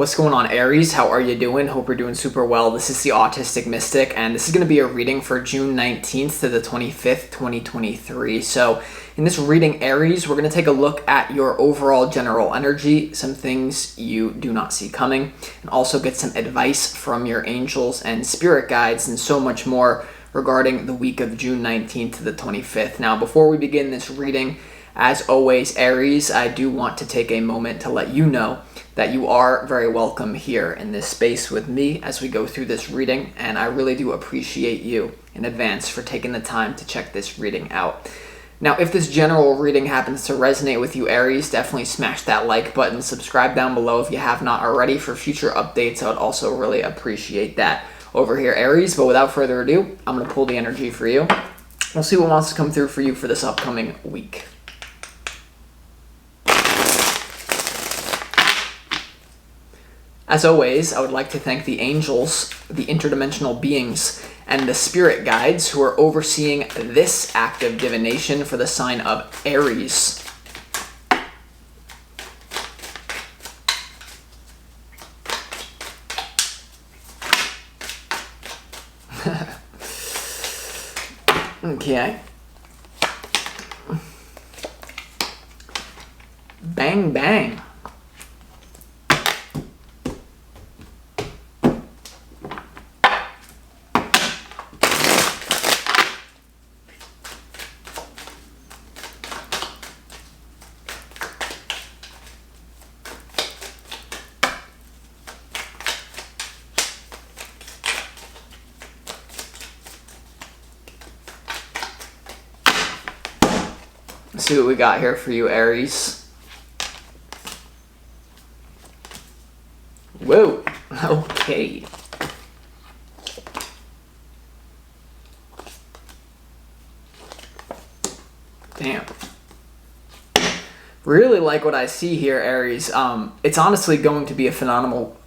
What's going on, Aries? How are you doing? Hope you're doing super well. This is the Autistic Mystic, and this is going to be a reading for June 19th to the 25th, 2023. So in this reading, Aries, we're going to take a look at your overall general energy, some things you do not see coming, and also get some advice from your angels and spirit guides, and so much more regarding the week of June 19th to the 25th. Now, before we begin this reading, as always, Aries, I do want to take a moment to let you know that you are very welcome here in this space with me as we go through this reading, and I really do appreciate you in advance for taking the time to check this reading out. Now, if this general reading happens to resonate with you, Aries, definitely smash that like button, subscribe down below if you have not already for future updates. I would also really appreciate that over here, Aries. But without further ado, I'm going to pull the energy for you. We'll see what wants to come through for you for this upcoming week. As always, I would like to thank the angels, the interdimensional beings, and the spirit guides who are overseeing this act of divination for the sign of Aries. Okay. Bang, bang. Let's see what we got here for you, Aries. Whoa, okay. Damn. Really like what I see here, Aries. It's honestly going to be a phenomenal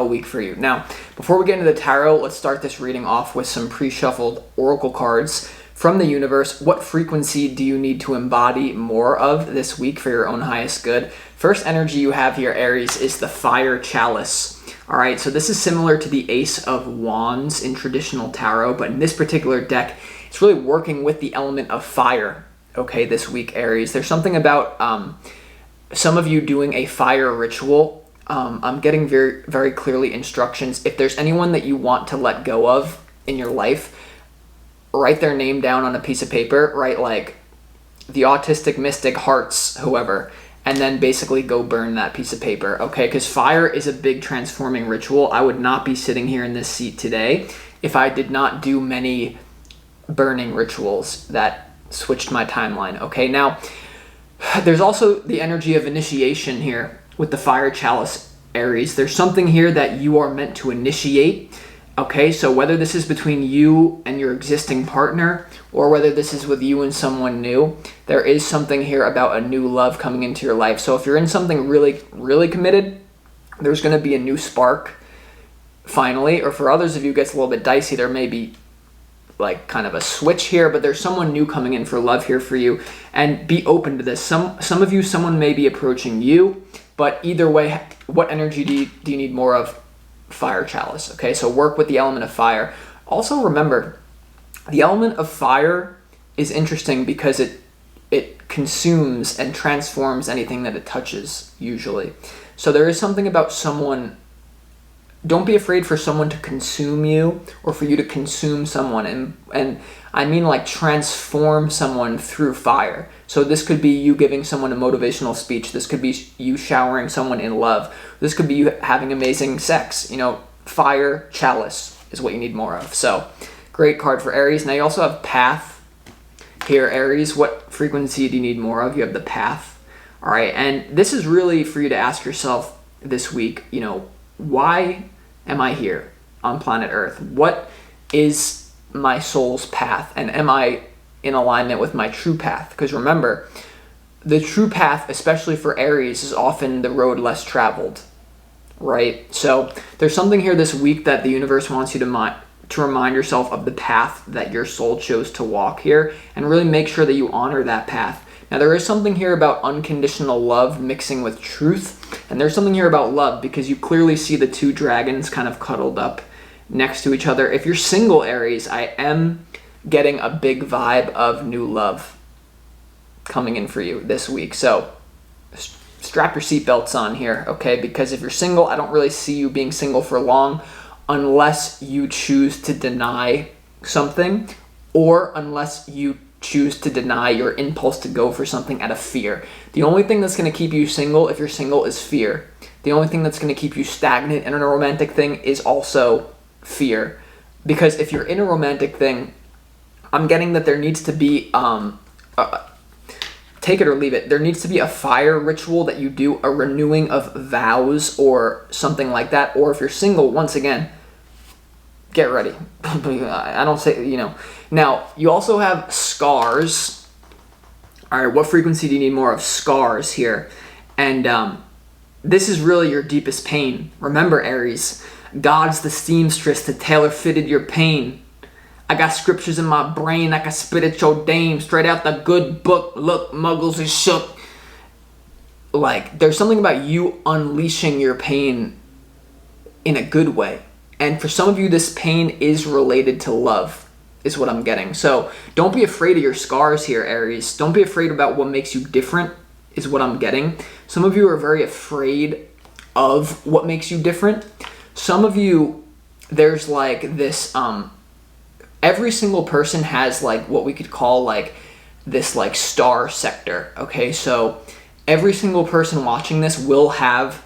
week for you. Now, before we get into the tarot, let's start this reading off with some pre-shuffled oracle cards from the universe. What frequency do you need to embody more of this week for your own highest good? First energy you have here, Aries, is the fire chalice. All right, so this is similar to the Ace of Wands in traditional tarot, but in this particular deck, it's really working with the element of fire, okay, this week, Aries. There's something about some of you doing a fire ritual. I'm getting very, very clearly instructions. If there's anyone that you want to let go of in your life, write their name down on a piece of paper, write like the Autistic Mystic Hearts, whoever, and then basically go burn that piece of paper, okay? Because fire is a big transforming ritual. I would not be sitting here in this seat today if I did not do many burning rituals that switched my timeline, okay? Now, there's also the energy of initiation here with the fire chalice, Aries. There's something here that you are meant to initiate. Okay, so whether this is between you and your existing partner or whether this is with you and someone new, there is something here about a new love coming into your life. So if you're in something really, really committed, there's going to be a new spark finally. Or for others of you, it gets a little bit dicey. There may be like kind of a switch here, but there's someone new coming in for love here for you. And be open to this. Some of you, someone may be approaching you, but either way, what energy do you need more of? Fire chalice, okay? So work with the element of fire. Also remember, the element of fire is interesting because it consumes and transforms anything that it touches, usually. So there is something about someone, don't be afraid for someone to consume you or for you to consume someone, and I mean like transform someone through fire. So this could be you giving someone a motivational speech. This could be you showering someone in love. This could be you having amazing sex. You know, fire chalice is what you need more of. So great card for Aries. Now you also have path here, Aries. What frequency do you need more of? You have the path. All right, and this is really for you to ask yourself this week, you know, why am I here on planet Earth? What is my soul's path? And am I in alignment with my true path? Because remember, the true path, especially for Aries, is often the road less traveled, right? So there's something here this week that the universe wants you to remind yourself of the path that your soul chose to walk here, and really make sure that you honor that path, Now, there is something here about unconditional love mixing with truth, and there's something here about love because you clearly see the two dragons kind of cuddled up next to each other. If you're single, Aries, I am getting a big vibe of new love coming in for you this week. So strap your seatbelts on here, okay? Because if you're single, I don't really see you being single for long unless you choose to deny something, or unless you choose to deny your impulse to go for something out of fear. The only thing that's going to keep you single, if you're single, is fear. The only thing that's going to keep you stagnant in a romantic thing is also fear. Because if you're in a romantic thing, I'm getting that there needs to be, take it or leave it, there needs to be a fire ritual that you do, a renewing of vows or something like that. Or if you're single, once again, get ready. I don't say, Now, you also have scars. All right, what frequency do you need more of? Scars here. And this is really your deepest pain. Remember, Aries, God's the seamstress that tailor-fitted your pain. I got scriptures in my brain, I can spit at your dame, straight out the good book. Look, muggles is shook. Like, there's something about you unleashing your pain in a good way. And for some of you, this pain is related to love, is what I'm getting. So don't be afraid of your scars here, Aries. Don't be afraid about what makes you different, is what I'm getting. Some of you are very afraid of what makes you different. Some of you, there's like this, every single person has like what we could call like this like star sector, okay? So every single person watching this will have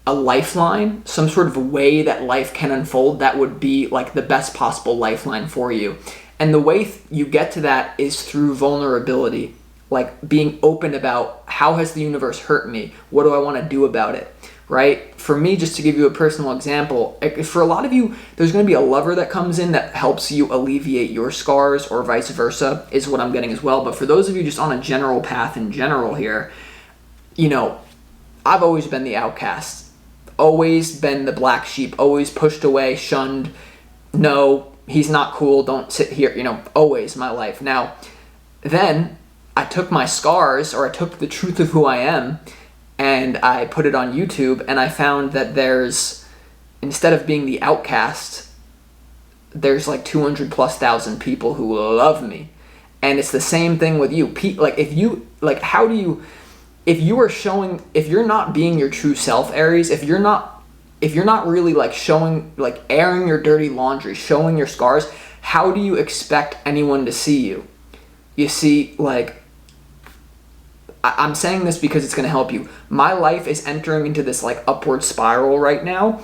a lifeline, some sort of way that life can unfold that would be like the best possible lifeline for you. And the way you get to that is through vulnerability, like being open about how has the universe hurt me? What do I want to do about it? Right? For me, just to give you a personal example, for a lot of you, there's going to be a lover that comes in that helps you alleviate your scars, or vice versa, is what I'm getting as well. But for those of you just on a general path in general here, I've always been the outcast. Always been the black sheep, always pushed away, shunned. No, he's not cool, don't sit here, always my life. Now, then I took my scars, or I took the truth of who I am, and I put it on YouTube, and I found that instead of being the outcast, there's like 200,000+ people who love me. And it's the same thing with you. If you're not being your true self, Aries, if you're not really like showing, like airing your dirty laundry, showing your scars, how do you expect anyone to see you? You see, like, I'm saying this because it's going to help you. My life is entering into this like upward spiral right now,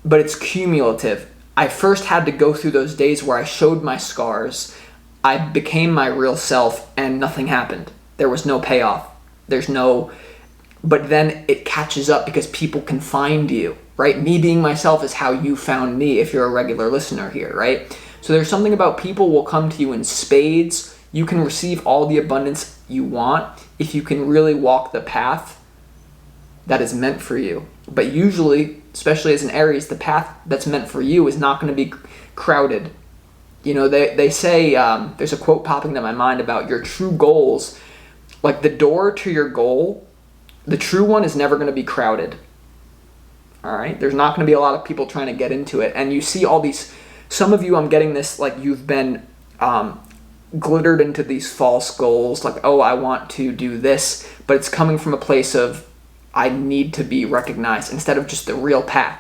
but it's cumulative. I first had to go through those days where I showed my scars. I became my real self and nothing happened. There was no payoff. But then it catches up because people can find you, right? Me being myself is how you found me if you're a regular listener here, right? So there's something about people will come to you in spades. You can receive all the abundance you want if you can really walk the path that is meant for you. But usually, especially as an Aries, the path that's meant for you is not going to be crowded. They say, there's a quote popping to my mind about your true goals. Like the door to your goal, the true one is never going to be crowded. All right? There's not going to be a lot of people trying to get into it. And you see all these, some of you, I'm getting this, like you've been glittered into these false goals. Like, oh, I want to do this. But it's coming from a place of, I need to be recognized instead of just the real path.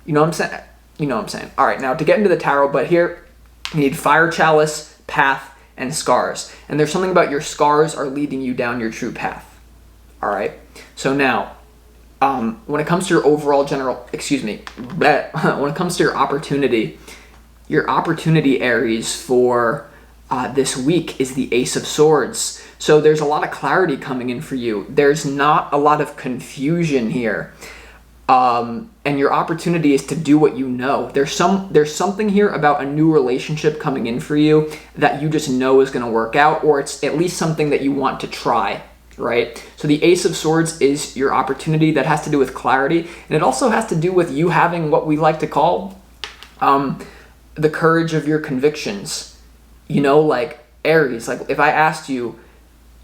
You know what I'm saying? All right, now to get into the tarot, but here you need fire chalice, path, and scars. And there's something about your scars are leading you down your true path. All right. So now, when it comes to your overall when it comes to your opportunity, Aries, for this week is the Ace of Swords. So there's a lot of clarity coming in for you. There's not a lot of confusion here. And your opportunity is to do what you know. There's something here about a new relationship coming in for you that you just know is going to work out, or it's at least something that you want to try, right? So the Ace of Swords is your opportunity. That has to do with clarity, and it also has to do with you having what we like to call the courage of your convictions. Like Aries, like if I asked you,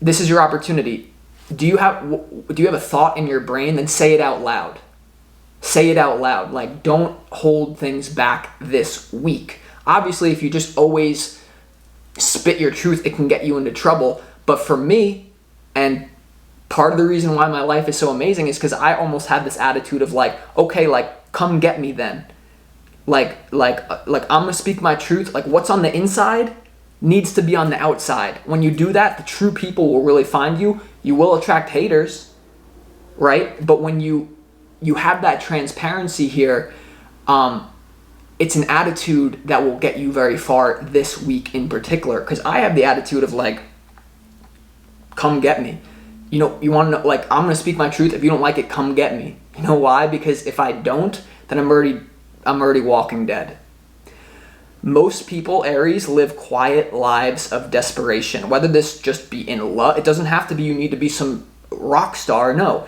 this is your opportunity. Do you have a thought in your brain? Then say it out loud. Say it out loud. Like, don't hold things back this week. Obviously, if you just always spit your truth, it can get you into trouble. But for me, and part of the reason why my life is so amazing is because I almost had this attitude of like, okay, like, come get me then. Like I'm gonna speak my truth. Like, what's on the inside needs to be on the outside. When you do that, the true people will really find you. You will attract haters, right? But when you have that transparency here, it's an attitude that will get you very far this week in particular. Because I have the attitude of like, come get me. You know, you want to know, like, I'm going to speak my truth. If you don't like it, come get me. You know why? Because if I don't, then I'm already walking dead. Most people, Aries, live quiet lives of desperation. Whether this just be in love, it doesn't have to be you need to be some rock star. No,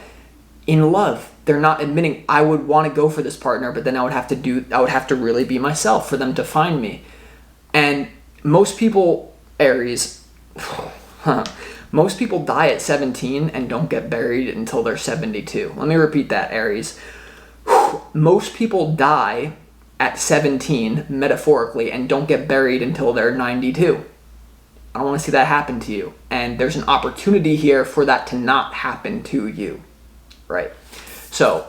in love, they're not admitting I would want to go for this partner, but then I would have to really be myself for them to find me. And most people, Aries, most people die at 17 and don't get buried until they're 72. Let me repeat that, Aries. Most people die at 17, metaphorically, and don't get buried until they're 92. I don't want to see that happen to you. And there's an opportunity here for that to not happen to you, right? So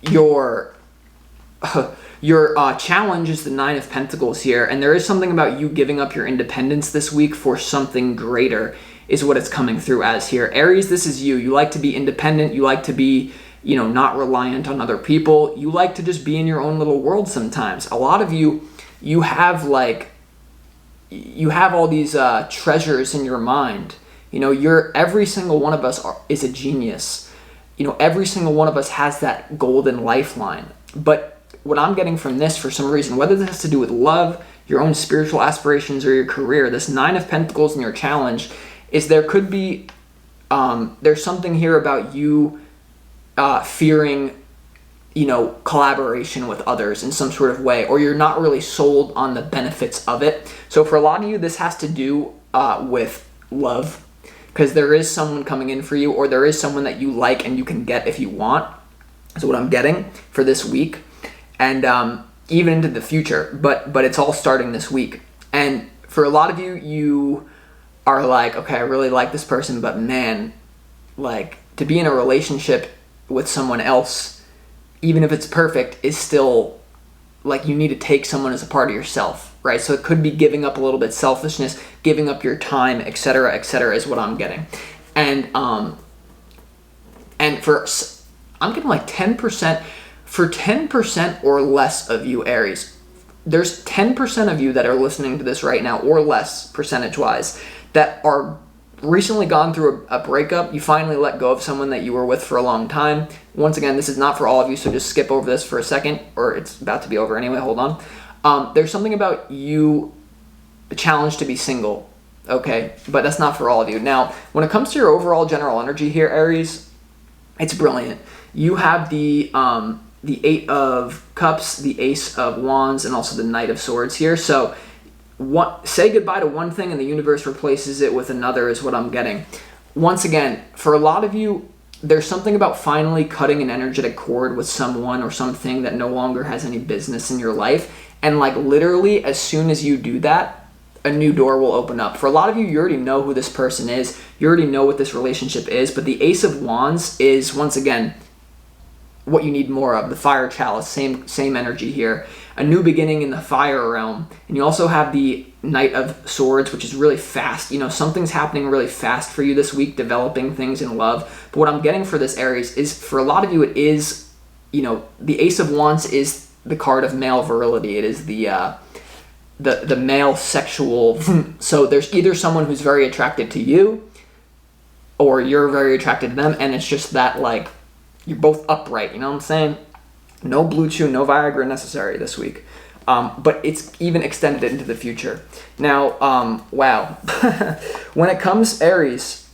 your challenge is the 9 of Pentacles here, and there is something about you giving up your independence this week for something greater is what it's coming through as here. Aries, this is you. You like to be independent. You like to be, you know, not reliant on other people. You like to just be in your own little world sometimes. A lot of you have all these treasures in your mind. You know, every single one of us is a genius. You know, every single one of us has that golden lifeline. But what I'm getting from this, for some reason, whether this has to do with love, your own spiritual aspirations, or your career, this 9 of Pentacles in your challenge is there could be, there's something here about you fearing, you know, collaboration with others in some sort of way, or you're not really sold on the benefits of it. So for a lot of you, this has to do with love, because there is someone coming in for you, or there is someone that you like and you can get if you want, is what I'm getting for this week, and even into the future, but it's all starting this week. And for a lot of you, you are like, okay, I really like this person, but man, like, to be in a relationship with someone else, even if it's perfect, is still like, you need to take someone as a part of yourself, right? So it could be giving up a little bit selfishness, giving up your time, etc., is what I'm getting. And I'm getting like 10%, for 10% or less of you, Aries, there's 10% of you that are listening to this right now, or less percentage-wise, that are recently gone through a breakup. You finally let go of someone that you were with for a long time. Once again, this is not for all of you, so just skip over this for a second, or it's about to be over anyway. Hold on. There's something about you, the challenge to be single, okay? But that's not for all of you. Now, when it comes to your overall general energy here, Aries, it's brilliant. You have the 8 of Cups, the Ace of Wands, and also the Knight of Swords here. So say goodbye to one thing and the universe replaces it with another is what I'm getting. Once again, for a lot of you, there's something about finally cutting an energetic cord with someone or something that no longer has any business in your life. And like, literally, as soon as you do that, a new door will open up. For a lot of you, you already know who this person is. You already know what this relationship is. But the Ace of Wands is, once again, what you need more of. The Fire Chalice, same energy here. A new beginning in the fire realm. And you also have the Knight of Swords, which is really fast. You know, something's happening really fast for you this week, developing things in love. But what I'm getting for this, Aries, is for a lot of you, it is, you know, the Ace of Wands is the card of male virility. It is the male sexual. So there's either someone who's very attracted to you, or you're very attracted to them, and it's just that, like, you're both upright, you know what I'm saying? No Blue Chew, no Viagra necessary this week. But it's even extended into the future. Now, wow. When it comes, Aries,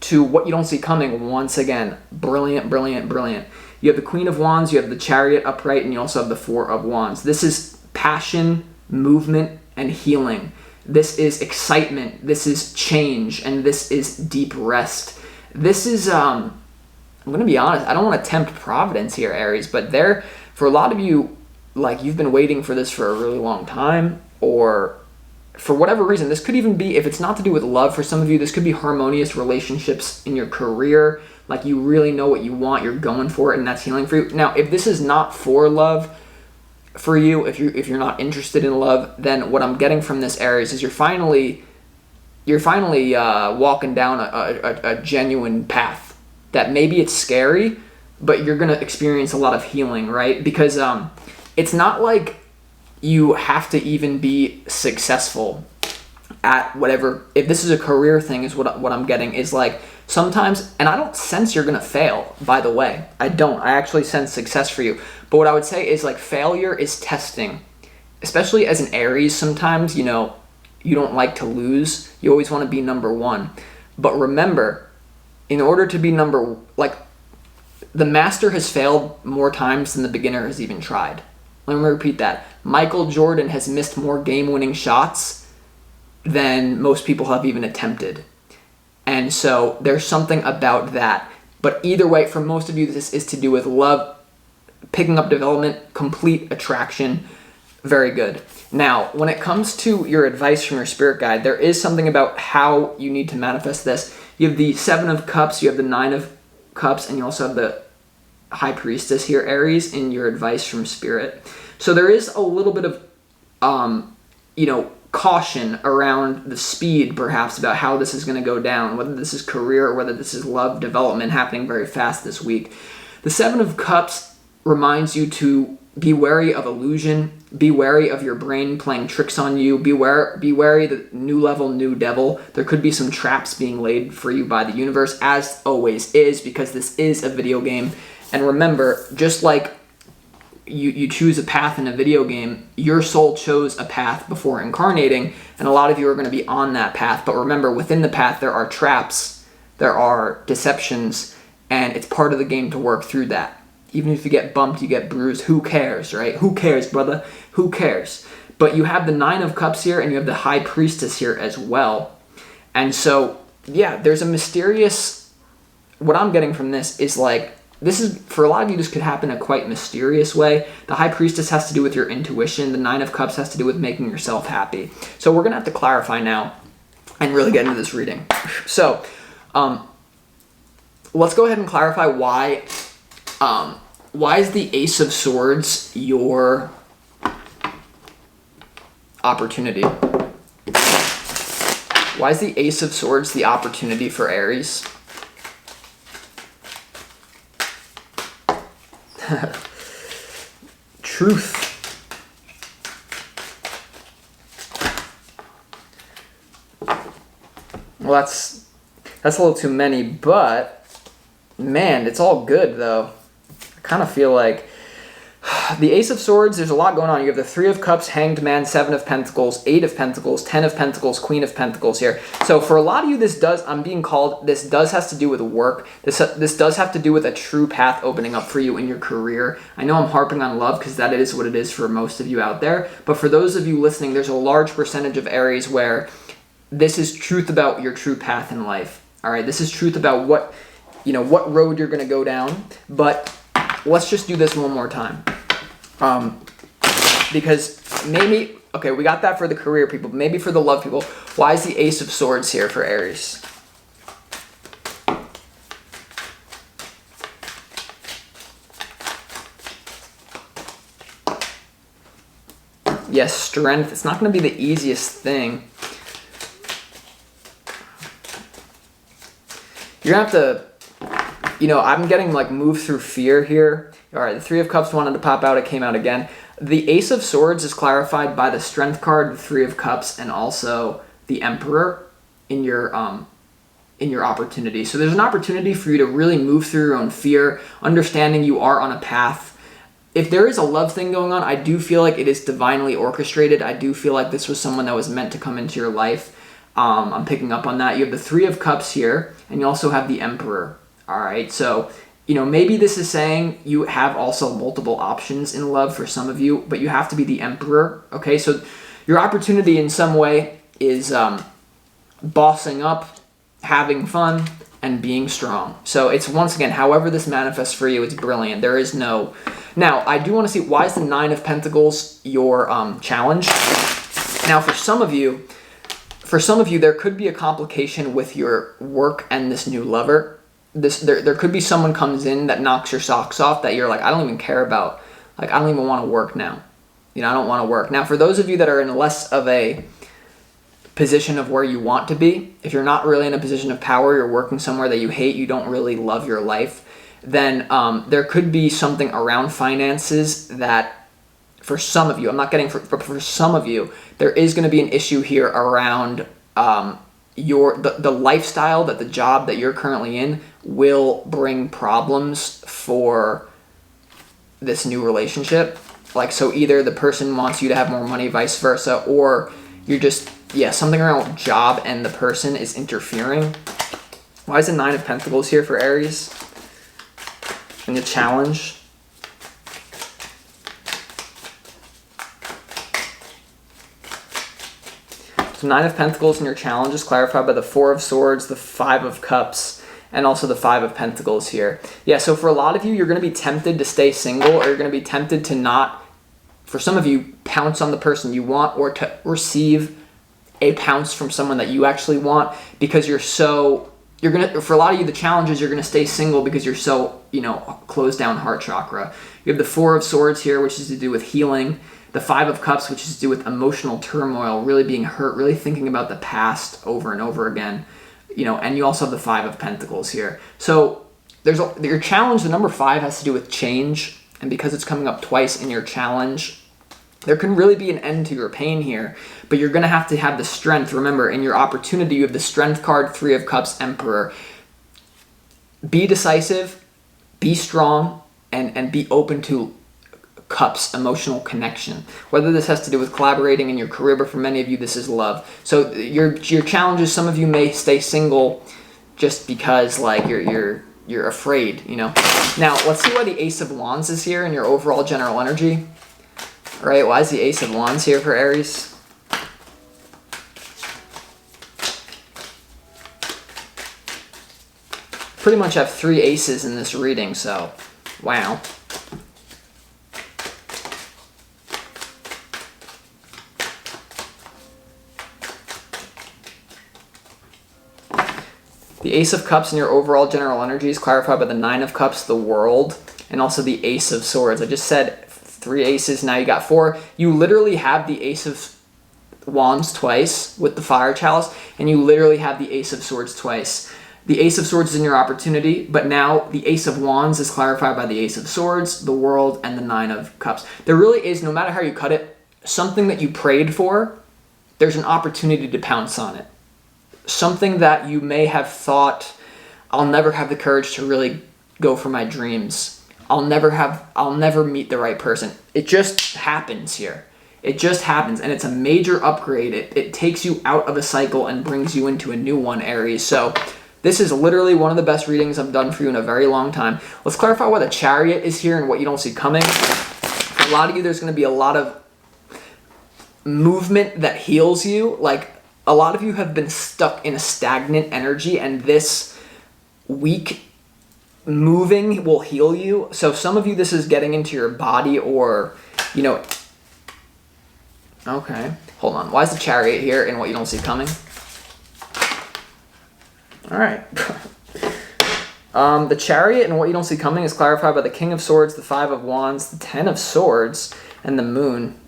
to what you don't see coming, once again, brilliant, brilliant, brilliant. You have the Queen of Wands, you have the Chariot upright, and you also have the Four of Wands. This is passion, movement, and healing. This is excitement. This is change. And this is deep rest. This is, I'm going to be honest, I don't want to tempt Providence here, Aries, but for a lot of you, like, you've been waiting for this for a really long time, or for whatever reason. This could even be, if it's not to do with love for some of you, this could be harmonious relationships in your career. Like, you really know what you want, you're going for it, and that's healing for you. Now, if this is not for love for you, if you're not interested in love, then what I'm getting from this, Aries, is you're finally walking down a genuine path that maybe it's scary, but you're going to experience a lot of healing, right? Because it's not like you have to even be successful at whatever. If this is a career thing, is what I'm getting, is like sometimes, and I don't sense you're going to fail, by the way. I don't. I actually sense success for you. But what I would say is, like, failure is testing. Especially as an Aries, sometimes, you don't like to lose. You always want to be number one. But remember, in order to be the master has failed more times than the beginner has even tried. Let me repeat that. Michael Jordan has missed more game-winning shots than most people have even attempted. And so there's something about that. But either way, for most of you, this is to do with love, picking up development, complete attraction. Very good. Now, when it comes to your advice from your spirit guide, there is something about how you need to manifest this. You have the 7 of Cups, you have the 9 of Cups, and you also have the High Priestess here, Aries, in your advice from spirit. So there is a little bit of, caution around the speed, perhaps, about how this is going to go down, whether this is career or whether this is love development happening very fast this week. The 7 of Cups reminds you to be wary of illusion, be wary of your brain playing tricks on you, be wary the new level, new devil. There could be some traps being laid for you by the universe, as always is, because this is a video game. And remember, just like you choose a path in a video game, your soul chose a path before incarnating, and a lot of you are going to be on that path. But remember, within the path, there are traps, there are deceptions, and it's part of the game to work through that. Even if you get bumped, you get bruised, who cares, right? Who cares, brother? Who cares? But you have the 9 of Cups here, and you have the High Priestess here as well. And so, yeah, there's a mysterious... What I'm getting from this is, like, this is, for a lot of you, this could happen in a quite mysterious way. The High Priestess has to do with your intuition. The 9 of Cups has to do with making yourself happy. So we're going to have to clarify now and really get into this reading. So, let's go ahead and clarify why is the Ace of Swords your opportunity? Why is the Ace of Swords the opportunity for Aries? Truth. Well, that's a little too many, but man, it's all good though. I kind of feel like the Ace of Swords, there's a lot going on. You have the 3 of Cups, Hanged Man, 7 of Pentacles, 8 of Pentacles, 10 of Pentacles, Queen of Pentacles here. So for a lot of you, this does has to do with work. This does have to do with a true path opening up for you in your career. I know I'm harping on love because that is what it is for most of you out there. But for those of you listening, there's a large percentage of Aries where this is truth about your true path in life. All right, this is truth about what road you're going to go down. But let's just do this one more time. Because maybe, okay, we got that for the career people, but maybe for the love people, why is the Ace of Swords here for Aries? Yes, strength. It's not going to be the easiest thing. You're going to have to, I'm getting like move through fear here. All right, the 3 of Cups wanted to pop out. It came out again. The Ace of Swords is clarified by the Strength card, the 3 of Cups, and also the Emperor in your opportunity. So there's an opportunity for you to really move through your own fear, understanding you are on a path. If there is a love thing going on, I do feel like it is divinely orchestrated. I do feel like this was someone that was meant to come into your life. I'm picking up on that. You have the 3 of Cups here, and you also have the Emperor. All right, so maybe this is saying you have also multiple options in love for some of you, but you have to be the Emperor, okay? So your opportunity in some way is bossing up, having fun, and being strong. So it's, once again, however this manifests for you, it's brilliant. There is no... Now, I do want to see, why is the Nine of Pentacles your challenge? Now, for some of you, there could be a complication with your work and this new lover. There could be someone comes in that knocks your socks off that you're like, I don't even care about. Like, I don't even want to work now. You know, I don't want to work. Now, for those of you that are in less of a position of where you want to be, if you're not really in a position of power, you're working somewhere that you hate, you don't really love your life, then there could be something around finances that, for some of you, I'm not getting for some of you, there is going to be an issue here around the lifestyle, that the job that you're currently in will bring problems for this new relationship. Like, so either the person wants you to have more money, vice versa, or you're just, something around job and the person is interfering. Why is the Nine of Pentacles here for Aries? And the challenge. So Nine of Pentacles in your challenge is clarified by the Four of Swords, the Five of Cups, and also the Five of Pentacles here. Yeah, so for a lot of you, you're going to be tempted to stay single, or you're going to be tempted to not, for some of you, pounce on the person you want, or to receive a pounce from someone that you actually want, because for a lot of you, the challenge is you're going to stay single because you're so, closed down heart chakra. You have the Four of Swords here, which is to do with healing. The Five of Cups, which is to do with emotional turmoil, really being hurt, really thinking about the past over and over again. And you also have the Five of Pentacles here. So your challenge, the number 5, has to do with change. And because it's coming up twice in your challenge, there can really be an end to your pain here. But you're going to have the strength. Remember, in your opportunity, you have the Strength card, Three of Cups, Emperor. Be decisive, be strong, and be open to Cups, emotional connection. Whether this has to do with collaborating in your career, but for many of you, this is love. So your challenge is, some of you may stay single just because, like, you're afraid, Now, let's see why the Ace of Wands is here in your overall general energy. All right, why is the Ace of Wands here for Aries? Pretty much have 3 aces in this reading, so wow. The Ace of Cups in your overall general energy is clarified by the Nine of Cups, the World, and also the Ace of Swords. I just said 3 aces, now you got 4. You literally have the Ace of Wands twice with the Fire Chalice, and you literally have the Ace of Swords twice. The Ace of Swords is in your opportunity, but now the Ace of Wands is clarified by the Ace of Swords, the World, and the Nine of Cups. There really is, no matter how you cut it, something that you prayed for, there's an opportunity to pounce on it. Something that you may have thought, I'll never have the courage to really go for my dreams. I'll never meet the right person. It just happens here. It just happens, and it's a major upgrade. It takes you out of a cycle and brings you into a new one, Aries. So this is literally one of the best readings I've done for you in a very long time. Let's clarify why the Chariot is here and what you don't see coming. For a lot of you, there's going to be a lot of movement that heals you. Like, a lot of you have been stuck in a stagnant energy, and this week moving will heal you. So some of you, this is getting into your body, or, okay, hold on. Why is the Chariot here and what you don't see coming? All right. The Chariot and what you don't see coming is clarified by the King of Swords, the Five of Wands, the Ten of Swords, and the Moon.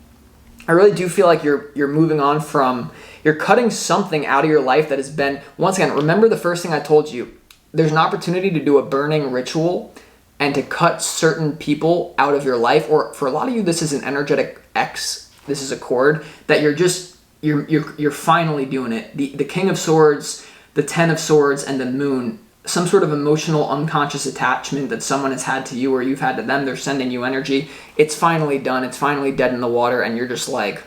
I really do feel like you're moving on from, you're cutting something out of your life that has been, once again, remember the first thing I told you, there's an opportunity to do a burning ritual and to cut certain people out of your life, or for a lot of you, this is an energetic X, this is a cord, that you're finally doing it. The King of Swords, the Ten of Swords, and the Moon, some sort of emotional unconscious attachment that someone has had to you or you've had to them, they're sending you energy. It's finally done. It's finally dead in the water, and you're just like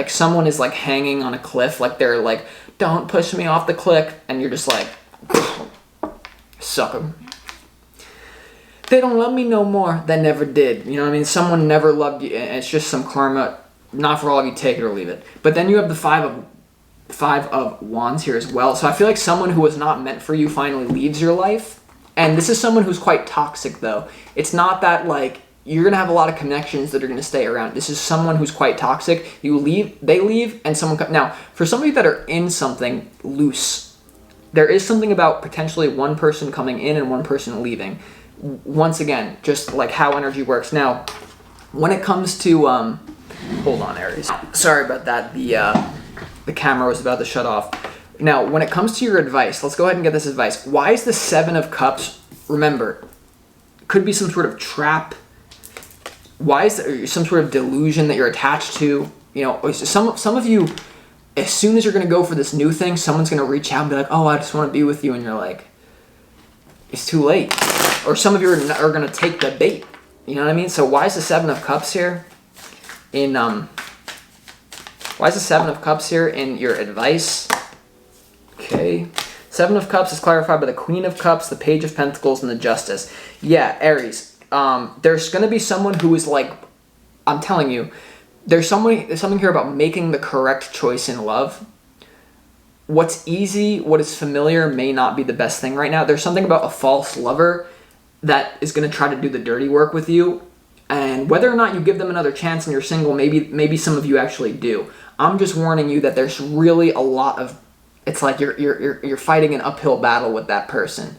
someone is like hanging on a cliff, like they're like, don't push me off the cliff, and you're just like, suck 'em. They don't love me no more. They never did. You know what I mean? Someone never loved you, and it's just some karma. Not for all of you, take it or leave it. But then you have the Five of Five of Wands here as well. So I feel like someone who was not meant for you finally leaves your life. And this is someone who's quite toxic, though. It's not that, like, you're going to have a lot of connections that are going to stay around. This is someone who's quite toxic. You leave, they leave, and someone comes. Now, for some of you that are in something loose, there is something about potentially one person coming in and one person leaving. Once again, just like how energy works. Now, when it comes to, hold on, Aries. Sorry about that. The camera was about to shut off. Now, when it comes to your advice, let's go ahead and get this advice. Why is the Seven of Cups? Remember, could be some sort of trap. Why is there some sort of delusion that you're attached to? You know, some of you, as soon as you're going to go for this new thing, someone's going to reach out and be like, oh, I just want to be with you. And you're like, it's too late. Or some of you are going to take the bait. You know what I mean? So why is the Seven of Cups here why is the Seven of Cups here in your advice? Okay. Seven of Cups is clarified by the Queen of Cups, the Page of Pentacles, and the Justice. Yeah, Aries. There's going to be someone who is like, I'm telling you, there's something here about making the correct choice in love. What's easy, what is familiar may not be the best thing right now. There's something about a false lover that is going to try to do the dirty work with you. And whether or not you give them another chance and you're single, maybe some of you actually do. I'm just warning you that there's really a lot of, it's like you're fighting an uphill battle with that person.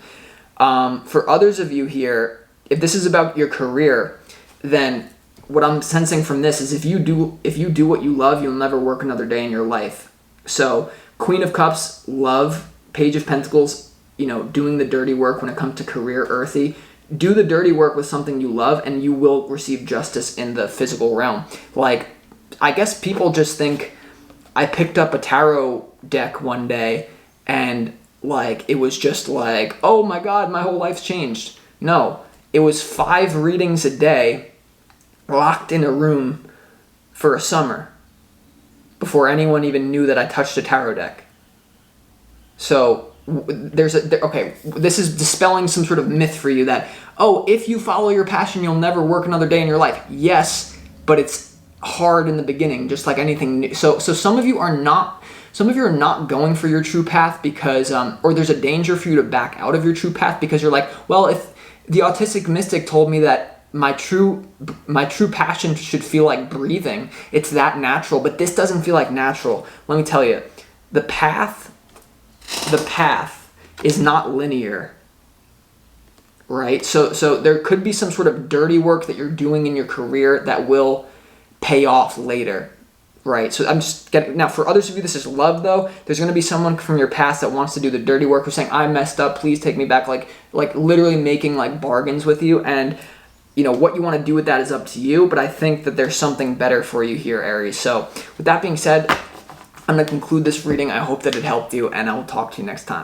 For others of you here, if this is about your career, then what I'm sensing from this is if you do what you love, you'll never work another day in your life. So Queen of Cups, love. Page of Pentacles, you know, doing the dirty work when it comes to career, earthy. Do the dirty work with something you love and you will receive justice in the physical realm. Like, I guess people just think I picked up a tarot deck one day and like it was just like, oh my God, my whole life's changed. No, it was 5 readings a day locked in a room for a summer before anyone even knew that I touched a tarot deck. So okay, this is dispelling some sort of myth for you that, oh, if you follow your passion, you'll never work another day in your life. Yes, but it's hard in the beginning, just like anything new. So some of you are not going for your true path because, or there's a danger for you to back out of your true path because you're like, well, if the autistic mystic told me that my true passion should feel like breathing, it's that natural, but this doesn't feel like natural. Let me tell you, the path is not linear, right? So there could be some sort of dirty work that you're doing in your career that will pay off later, right? So I'm just getting, now for others of you, this is love though. There's going to be someone from your past that wants to do the dirty work, who's saying, I messed up, please take me back, like literally making like bargains with you. And you know, what you want to do with that is up to you, but I think that there's something better for you here, Aries. So with that being said, I'm going to conclude this reading. I hope that it helped you, and I will talk to you next time.